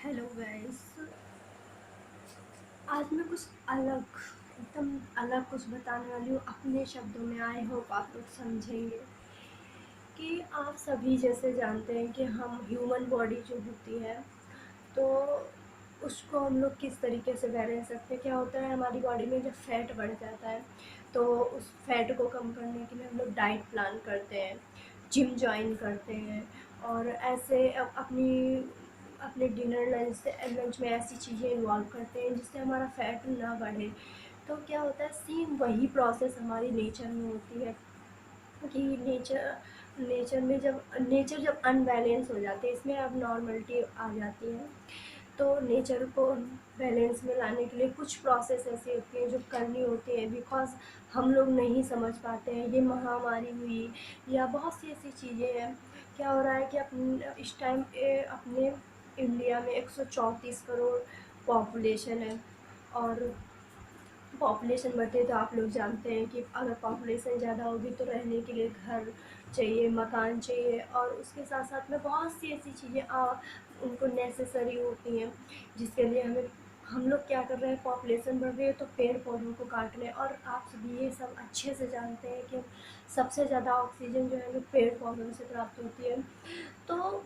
Hello guys. आज मैं कुछ अलग एकदम अलग कुछ बताने वाली हूँ अपने शब्दों में। आई होप आप लोग समझेंगे कि आप सभी जैसे जानते हैं कि हम ह्यूमन बॉडी जो होती है तो उसको हम लोग किस तरीके से बैलेंस रखते हैं। क्या होता है हमारी बॉडी में जब फैट बढ़ जाता है तो उस फैट को कम करने के लिए हम लोग डाइट प्लान करते हैं, जिम ज्वाइन करते हैं और ऐसे अपनी अपने डिनर लंच में ऐसी चीज़ें इन्वॉल्व करते हैं जिससे हमारा फैट ना बढ़े। तो क्या होता है सेम वही प्रोसेस हमारी नेचर में होती है कि नेचर जब अनबैलेंस हो जाती है, इसमें अब नॉर्मलिटी आ जाती है। तो नेचर को बैलेंस में लाने के लिए कुछ प्रोसेस ऐसी होती है जो करनी होती है, बिकॉज हम लोग नहीं समझ पाते हैं। ये महामारी हुई या बहुत सी ऐसी चीज़ें हैं। क्या हो रहा है कि इस टाइम अपने इंडिया में 134 करोड़ पॉपुलेशन है और पॉपुलेशन बढ़ती तो आप लोग जानते हैं कि अगर पॉपुलेशन ज़्यादा होगी तो रहने के लिए घर चाहिए, मकान चाहिए और उसके साथ साथ में बहुत सी ऐसी चीज़ें उनको नेसेसरी होती हैं जिसके लिए हम लोग क्या कर रहे हैं, पॉपुलेशन बढ़ रही है तो पेड़ पौधों को काट रहे हैं। और आप सभी ये सब अच्छे से जानते हैं कि सबसे ज़्यादा ऑक्सीजन जो है हमें पेड़ पौधों से प्राप्त होती है। तो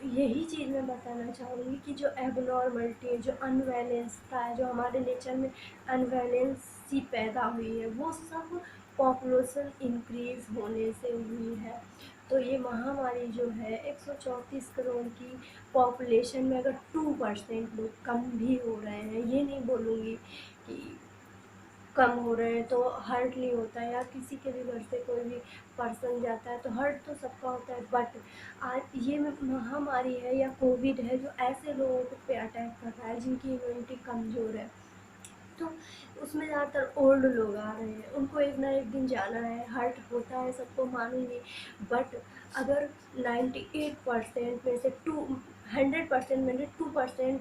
यही चीज़ मैं बताना चाहूँगी कि जो एबनॉर्मलिटी है, जो अनबैलेंसता है, जो हमारे नेचर में अनबैलेंसी पैदा हुई है, वो सब पॉपुलेशन इंक्रीज़ होने से हुई है। तो ये महामारी जो है 134 करोड़ की पॉपुलेशन में अगर 2% लोग कम भी हो रहे हैं, ये नहीं बोलूँगी कि कम हो रहे हैं तो हर्ट नहीं होता है, या किसी के भी घर से कोई भी पर्सन जाता है तो हर्ट तो सबका होता है। बट आज ये महामारी है या कोविड है जो ऐसे लोगों पे अटैक कर रहा है जिनकी इम्यूनिटी कमज़ोर है। तो उसमें ज़्यादातर ओल्ड लोग आ रहे हैं, उनको एक ना एक दिन जाना है, हर्ट होता है सबको मानूंगी। बट अगर 98% में से 100% में से 2%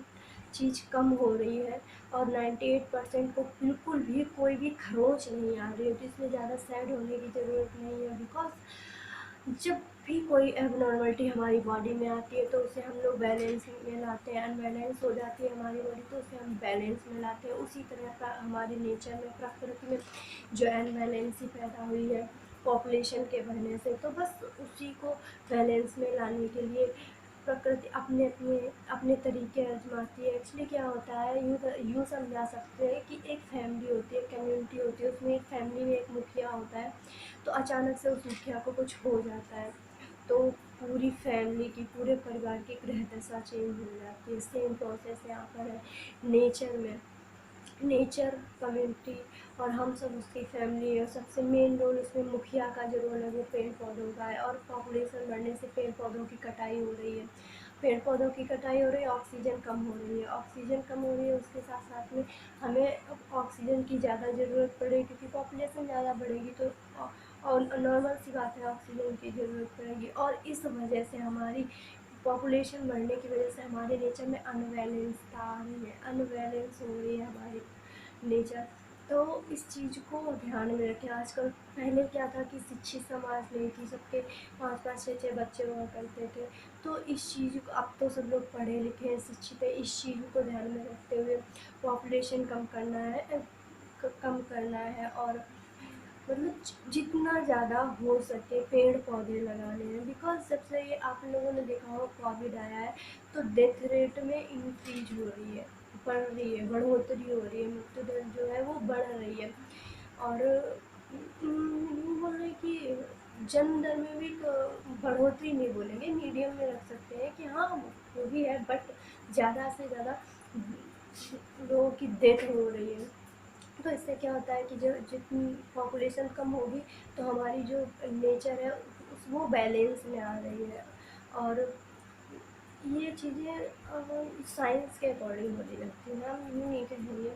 चीज़ कम हो रही है और 98% को बिल्कुल भी कोई भी खरोच नहीं आ रही है, तो इसमें ज़्यादा सैड होने की ज़रूरत नहीं है। बिकॉज जब भी कोई एबनॉर्मलिटी हमारी बॉडी में आती है तो उसे हम लोग बैलेंस में लाते हैं। अनबैलेंस हो जाती है हमारी बॉडी तो उसे हम बैलेंस में लाते हैं। उसी तरह का हमारे नेचर में, प्रकृति में जो अनबैलेंसी पैदा हुई है पॉपुलेशन के बढ़ने से, तो बस उसी को बैलेंस में लाने के लिए प्रकृति अपने अपने अपने तरीके आजमाती है। एक्चुअली क्या होता है, यूँ समझा सकते हैं कि एक फैमिली होती है, कम्युनिटी होती है, उसमें एक फैमिली में एक मुखिया होता है। तो अचानक से उस मुखिया को कुछ हो जाता है तो पूरी फैमिली की, पूरे परिवार की ग्रह दशा चेंज हो जाती है। सेम प्रोसेस यहाँ पर है नेचर में। नेचर, कम्युनिटी और हम सब उसकी फैमिली है। सबसे मेन रोल इसमें मुखिया का जो रोल है वो पेड़ पौधों का है। और पॉपुलेशन बढ़ने से पेड़ पौधों की कटाई हो रही है, पेड़ पौधों की कटाई हो रही है, ऑक्सीजन कम हो रही है, ऑक्सीजन कम हो रही है। उसके साथ साथ में हमें ऑक्सीजन की ज़्यादा ज़रूरत पड़ेगी क्योंकि पॉपुलेशन ज़्यादा बढ़ेगी तो और नॉर्मल सी बात है, ऑक्सीजन की ज़रूरत पड़ेगी। और इस वजह से हमारी पॉपुलेशन बढ़ने की वजह से हमारे नेचर में अनबैलेंसता आ रही है, अनबैलेंस हो रही है हमारी नेचर। तो इस चीज़ को ध्यान में रखें। आजकल पहले क्या था कि शिक्षित समाज नहीं थी, सबके 5-5 6-6 बच्चे हुआ करते थे। तो इस चीज़ को, अब तो सब लोग पढ़े लिखे हैं, शिक्षित है, इस चीज़ को ध्यान में रखते हुए पॉपुलेशन कम करना है, कम करना है। और मतलब जितना ज़्यादा हो सके पेड़ पौधे लगाने हैं। बिकॉज जब से ये आप लोगों ने देखा होगा कोविड आया है तो डेथ रेट में इंक्रीज हो रही है, बढ़ रही है, बढ़ोतरी हो रही है, मृत्यु दर जो है वो बढ़ रही है। और यूँ बोल रहे कि जन्म दर में भी तो बढ़ोतरी नहीं बोलेंगे, मीडियम में रख सकते हैं कि हाँ वो भी है, बट ज़्यादा से ज़्यादा लोगों की डेथ हो रही है। तो इससे क्या होता है कि जो जितनी पॉपुलेशन कम होगी तो हमारी जो नेचर है वो बैलेंस में आ रही है। और ये चीज़ें साइंस के अकॉर्डिंग होती रहती हैं, हम यूँ नहीं कहेंगे।